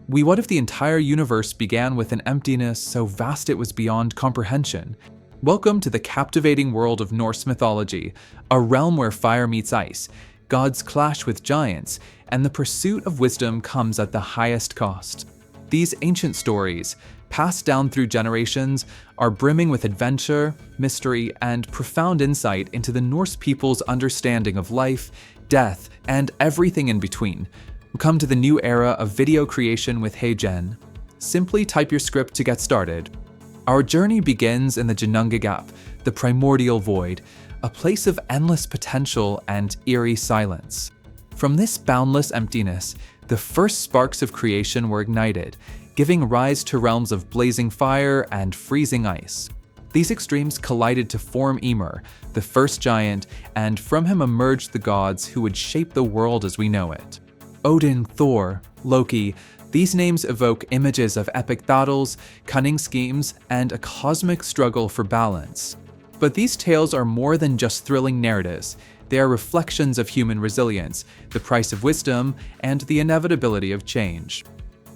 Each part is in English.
What if the entire universe began with an emptiness so vast it was beyond comprehension? Welcome to the captivating world of Norse mythology, a realm where fire meets ice, gods clash with giants, and the pursuit of wisdom comes at the highest cost. These ancient stories, passed down through generations, are brimming with adventure, mystery, and profound insight into the Norse people's understanding of life, death, and everything in between. Come to the new era of video creation with HeyGen. Simply type your script to get started. Our journey begins in the Ginnungagap, the primordial void, a place of endless potential and eerie silence. From this boundless emptiness, the first sparks of creation were ignited, giving rise to realms of blazing fire and freezing ice. These extremes collided to form Ymir, the first giant, and from him emerged the gods who would shape the world as we know it. Odin, Thor, Loki, these names evoke images of epic battles, cunning schemes, and a cosmic struggle for balance. But these tales are more than just thrilling narratives. They are reflections of human resilience, the price of wisdom, and the inevitability of change.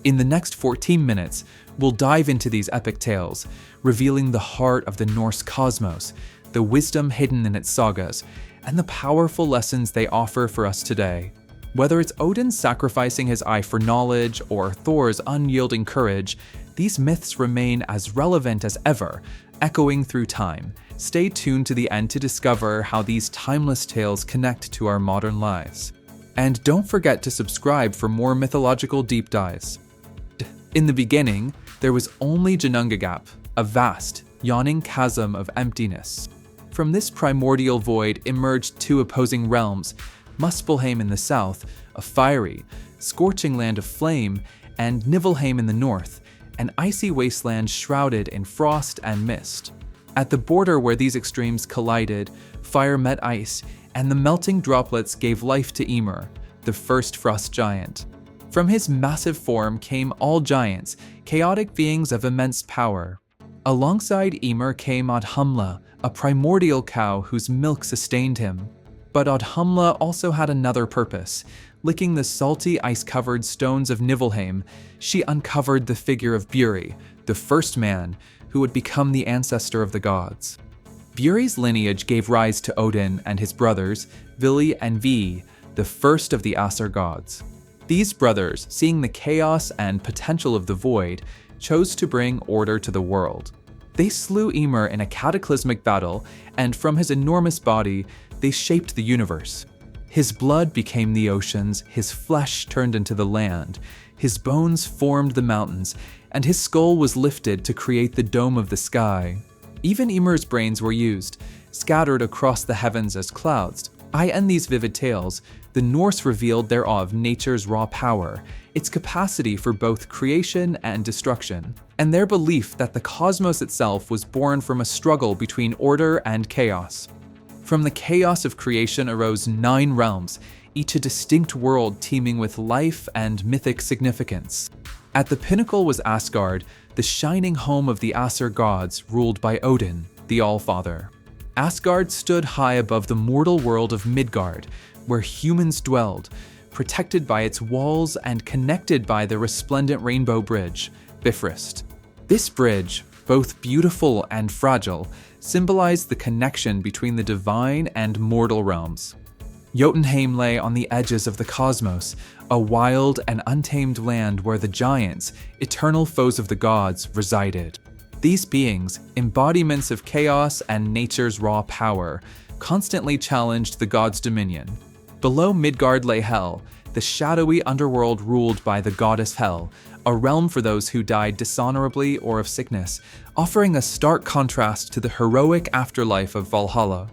In the next 14 minutes, we'll dive into these epic tales, revealing the heart of the Norse cosmos, the wisdom hidden in its sagas, and the powerful lessons they offer for us today. Whether it's Odin sacrificing his eye for knowledge or Thor's unyielding courage, these myths remain as relevant as ever, echoing through time. Stay tuned to the end to discover how these timeless tales connect to our modern lives. And don't forget to subscribe for more mythological deep dives. In the beginning, there was only Ginnungagap, a vast, yawning chasm of emptiness. From this primordial void emerged two opposing realms, Muspelheim in the south, a fiery, scorching land of flame, and Niflheim in the north, an icy wasteland shrouded in frost and mist. At the border where these extremes collided, fire met ice, and the melting droplets gave life to Ymir, the first frost giant. From his massive form came all giants, chaotic beings of immense power. Alongside Ymir came Audhumla, a primordial cow whose milk sustained him. But Audhumla also had another purpose. Licking the salty, ice-covered stones of Niflheim, she uncovered the figure of Buri, the first man, who would become the ancestor of the gods. Buri's lineage gave rise to Odin and his brothers, Vili and Vi, the first of the Aesir gods. These brothers, seeing the chaos and potential of the void, chose to bring order to the world. They slew Ymir in a cataclysmic battle, and from his enormous body, they shaped the universe. His blood became the oceans, his flesh turned into the land, his bones formed the mountains, and his skull was lifted to create the dome of the sky. Even Ymir's brains were used, scattered across the heavens as clouds. In these vivid tales, the Norse revealed their awe of nature's raw power, its capacity for both creation and destruction, and their belief that the cosmos itself was born from a struggle between order and chaos. From the chaos of creation arose 9 realms, each a distinct world teeming with life and mythic significance. At the pinnacle was Asgard, the shining home of the Aesir gods ruled by Odin, the Allfather. Asgard stood high above the mortal world of Midgard, where humans dwelled, protected by its walls and connected by the resplendent rainbow bridge, Bifrost. This bridge, both beautiful and fragile, symbolized the connection between the divine and mortal realms. Jotunheim lay on the edges of the cosmos, a wild and untamed land where the giants, eternal foes of the gods, resided. These beings, embodiments of chaos and nature's raw power, constantly challenged the gods' dominion. Below Midgard lay Hel, the shadowy underworld ruled by the goddess Hel, a realm for those who died dishonorably or of sickness, offering a stark contrast to the heroic afterlife of Valhalla.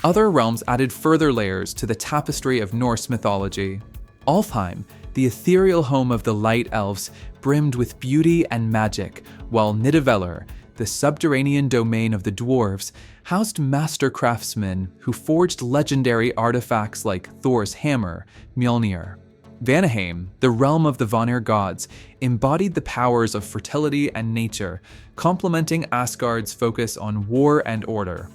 Other realms added further layers to the tapestry of Norse mythology. Alfheim, the ethereal home of the light elves, brimmed with beauty and magic, while Nidavellir, the subterranean domain of the dwarves, housed master craftsmen who forged legendary artifacts like Thor's hammer, Mjolnir. Vanaheim, the realm of the Vanir gods, embodied the powers of fertility and nature, complementing Asgard's focus on war and order.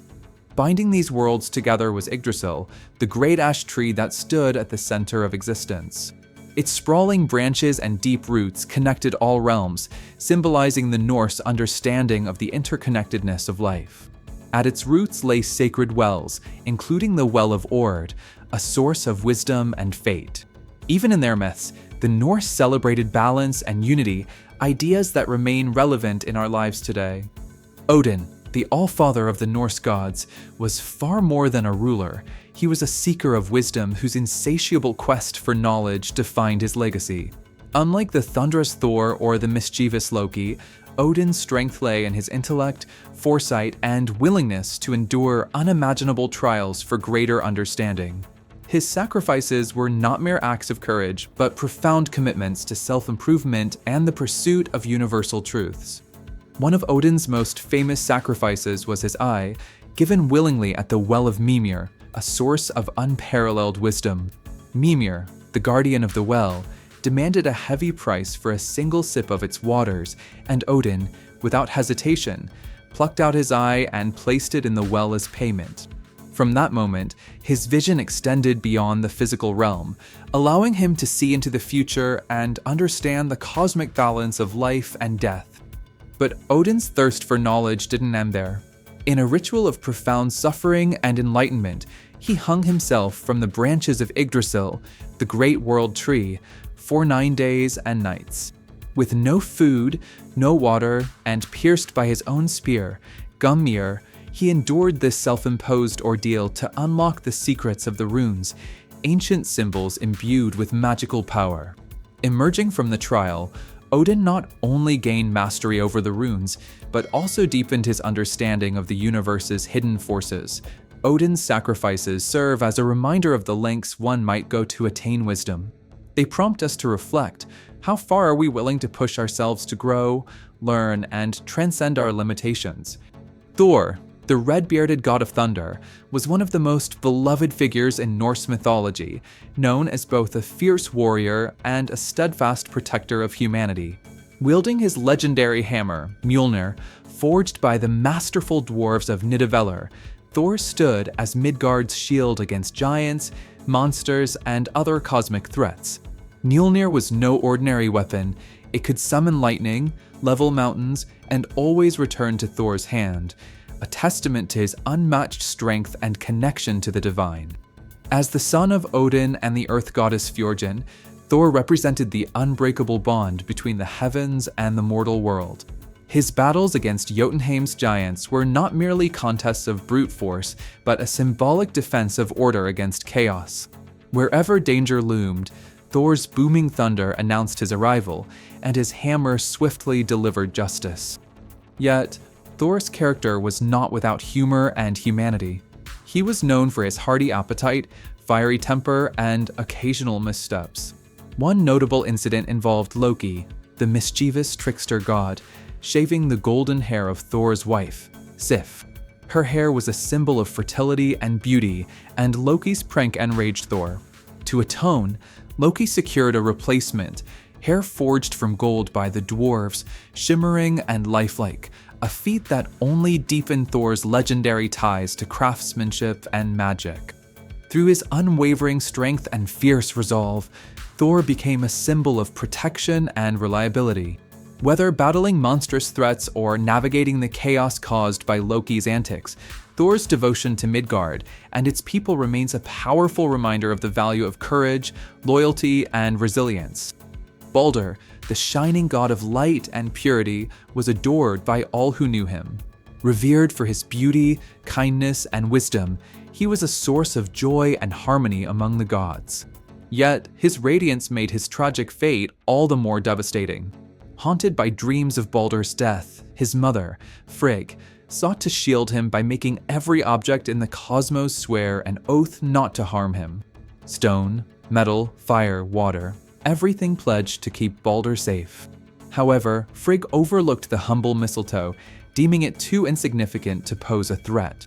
Binding these worlds together was Yggdrasil, the great ash tree that stood at the center of existence. Its sprawling branches and deep roots connected all realms, symbolizing the Norse understanding of the interconnectedness of life. At its roots lay sacred wells, including the Well of Ord, a source of wisdom and fate. Even in their myths, the Norse celebrated balance and unity, ideas that remain relevant in our lives today. Odin, the all-father of the Norse gods, was far more than a ruler. He was a seeker of wisdom whose insatiable quest for knowledge defined his legacy. Unlike the thunderous Thor or the mischievous Loki, Odin's strength lay in his intellect, foresight, and willingness to endure unimaginable trials for greater understanding. His sacrifices were not mere acts of courage, but profound commitments to self-improvement and the pursuit of universal truths. One of Odin's most famous sacrifices was his eye, given willingly at the Well of Mimir, a source of unparalleled wisdom. Mimir, the guardian of the well, demanded a heavy price for a single sip of its waters, and Odin, without hesitation, plucked out his eye and placed it in the well as payment. From that moment, his vision extended beyond the physical realm, allowing him to see into the future and understand the cosmic balance of life and death. But Odin's thirst for knowledge didn't end there. In a ritual of profound suffering and enlightenment, he hung himself from the branches of Yggdrasil, the great world tree, for 9 days and nights. With no food, no water, and pierced by his own spear, Gungnir, he endured this self-imposed ordeal to unlock the secrets of the runes, ancient symbols imbued with magical power. Emerging from the trial, Odin not only gained mastery over the runes, but also deepened his understanding of the universe's hidden forces. Odin's sacrifices serve as a reminder of the lengths one might go to attain wisdom. They prompt us to reflect: how far are we willing to push ourselves to grow, learn, and transcend our limitations? Thor, the red-bearded god of thunder, was one of the most beloved figures in Norse mythology, known as both a fierce warrior and a steadfast protector of humanity. Wielding his legendary hammer, Mjolnir, forged by the masterful dwarves of Nidavellir, Thor stood as Midgard's shield against giants, monsters, and other cosmic threats. Mjolnir was no ordinary weapon. It could summon lightning, level mountains, and always return to Thor's hand, a testament to his unmatched strength and connection to the divine. As the son of Odin and the earth goddess Fjorgyn, Thor represented the unbreakable bond between the heavens and the mortal world. His battles against Jotunheim's giants were not merely contests of brute force, but a symbolic defense of order against chaos. Wherever danger loomed, Thor's booming thunder announced his arrival, and his hammer swiftly delivered justice. Yet, Thor's character was not without humor and humanity. He was known for his hearty appetite, fiery temper, and occasional missteps. One notable incident involved Loki, the mischievous trickster god, shaving the golden hair of Thor's wife, Sif. Her hair was a symbol of fertility and beauty, and Loki's prank enraged Thor. To atone, Loki secured a replacement, hair forged from gold by the dwarves, shimmering and lifelike, a feat that only deepened Thor's legendary ties to craftsmanship and magic. Through his unwavering strength and fierce resolve, Thor became a symbol of protection and reliability. Whether battling monstrous threats or navigating the chaos caused by Loki's antics, Thor's devotion to Midgard and its people remains a powerful reminder of the value of courage, loyalty, and resilience. Baldur, the shining god of light and purity, was adored by all who knew him. Revered for his beauty, kindness, and wisdom, he was a source of joy and harmony among the gods. Yet, his radiance made his tragic fate all the more devastating. Haunted by dreams of Baldur's death, his mother, Frigg, sought to shield him by making every object in the cosmos swear an oath not to harm him. Stone, metal, fire, water, everything pledged to keep Baldur safe. However, Frigg overlooked the humble mistletoe, deeming it too insignificant to pose a threat.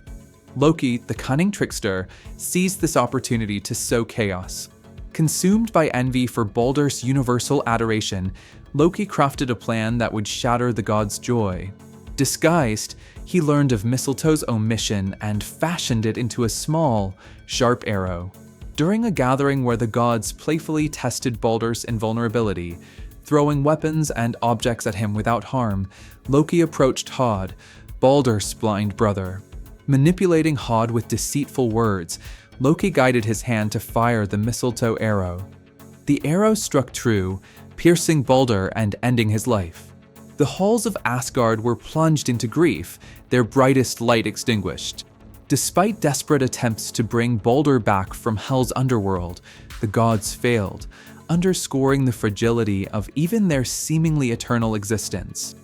Loki, the cunning trickster, seized this opportunity to sow chaos. Consumed by envy for Baldur's universal adoration, Loki crafted a plan that would shatter the god's joy. Disguised, he learned of mistletoe's omission and fashioned it into a small, sharp arrow. During a gathering where the gods playfully tested Baldur's invulnerability, throwing weapons and objects at him without harm, Loki approached Hod, Baldur's blind brother. Manipulating Hod with deceitful words, Loki guided his hand to fire the mistletoe arrow. The arrow struck true, piercing Baldur and ending his life. The halls of Asgard were plunged into grief, their brightest light extinguished. Despite desperate attempts to bring Baldur back from Hell's underworld, the gods failed, underscoring the fragility of even their seemingly eternal existence.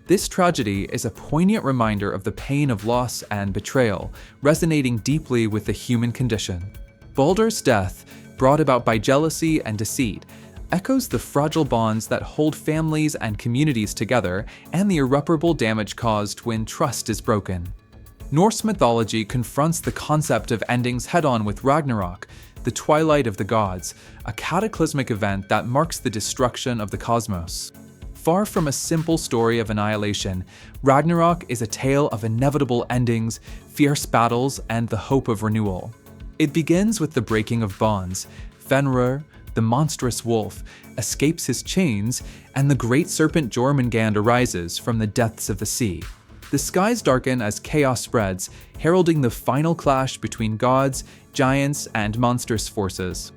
This tragedy is a poignant reminder of the pain of loss and betrayal, resonating deeply with the human condition. Baldur's death, brought about by jealousy and deceit, echoes the fragile bonds that hold families and communities together and the irreparable damage caused when trust is broken. Norse mythology confronts the concept of endings head-on with Ragnarok, the twilight of the gods, a cataclysmic event that marks the destruction of the cosmos. Far from a simple story of annihilation, Ragnarok is a tale of inevitable endings, fierce battles, and the hope of renewal. It begins with the breaking of bonds. Fenrir, the monstrous wolf, escapes his chains, and the great serpent Jormungand arises from the depths of the sea. The skies darken as chaos spreads, heralding the final clash between gods, giants, and monstrous forces.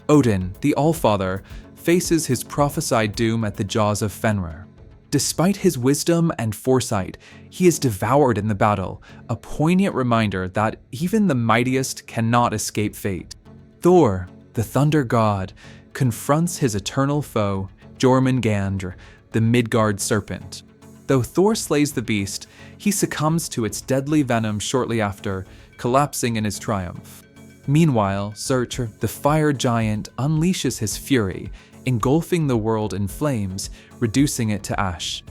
Odin, the Allfather, faces his prophesied doom at the jaws of Fenrir. Despite his wisdom and foresight, he is devoured in the battle, a poignant reminder that even the mightiest cannot escape fate. Thor, the thunder god, confronts his eternal foe, Jormungand, the Midgard serpent. Though Thor slays the beast, he succumbs to its deadly venom shortly after, collapsing in his triumph. Meanwhile, Surtur, the fire giant, unleashes his fury, engulfing the world in flames, reducing it to ash.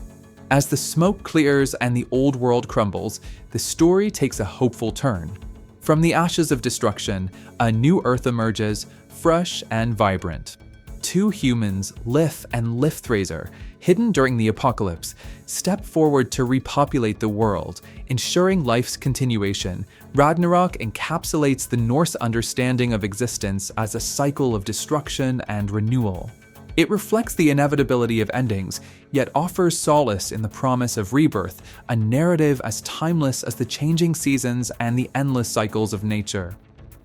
As the smoke clears and the old world crumbles, the story takes a hopeful turn. From the ashes of destruction, a new earth emerges, fresh and vibrant. Two humans, Lif and Lifthrasir, hidden during the apocalypse, step forward to repopulate the world, ensuring life's continuation. Ragnarok encapsulates the Norse understanding of existence as a cycle of destruction and renewal. It reflects the inevitability of endings, yet offers solace in the promise of rebirth, a narrative as timeless as the changing seasons and the endless cycles of nature.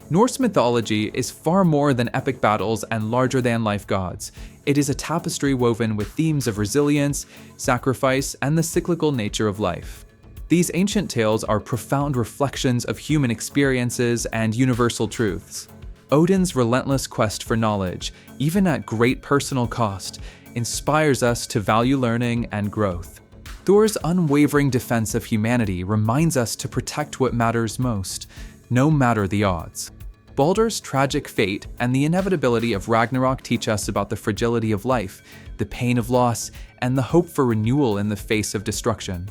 Norse mythology is far more than epic battles and larger-than-life gods. It is a tapestry woven with themes of resilience, sacrifice, and the cyclical nature of life. These ancient tales are profound reflections of human experiences and universal truths. Odin's relentless quest for knowledge, even at great personal cost, inspires us to value learning and growth. Thor's unwavering defense of humanity reminds us to protect what matters most, no matter the odds. Baldur's tragic fate and the inevitability of Ragnarok teach us about the fragility of life, the pain of loss, and the hope for renewal in the face of destruction.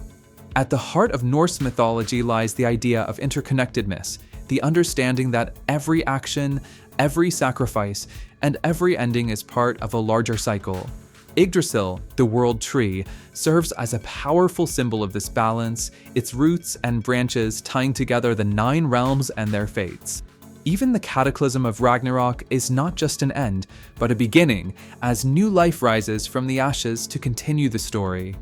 At the heart of Norse mythology lies the idea of interconnectedness, the understanding that every action, every sacrifice, and every ending is part of a larger cycle. Yggdrasil, the world tree, serves as a powerful symbol of this balance, its roots and branches tying together the 9 realms and their fates. Even the cataclysm of Ragnarok is not just an end, but a beginning, as new life rises from the ashes to continue the story.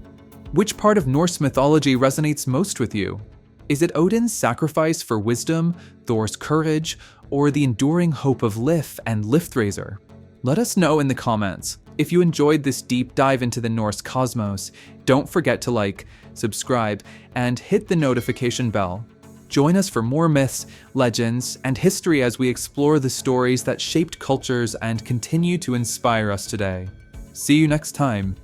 Which part of Norse mythology resonates most with you? Is it Odin's sacrifice for wisdom, Thor's courage, or the enduring hope of Lif and Lifthrasir? Let us know in the comments. If you enjoyed this deep dive into the Norse cosmos, don't forget to like, subscribe, and hit the notification bell. Join us for more myths, legends, and history as we explore the stories that shaped cultures and continue to inspire us today. See you next time.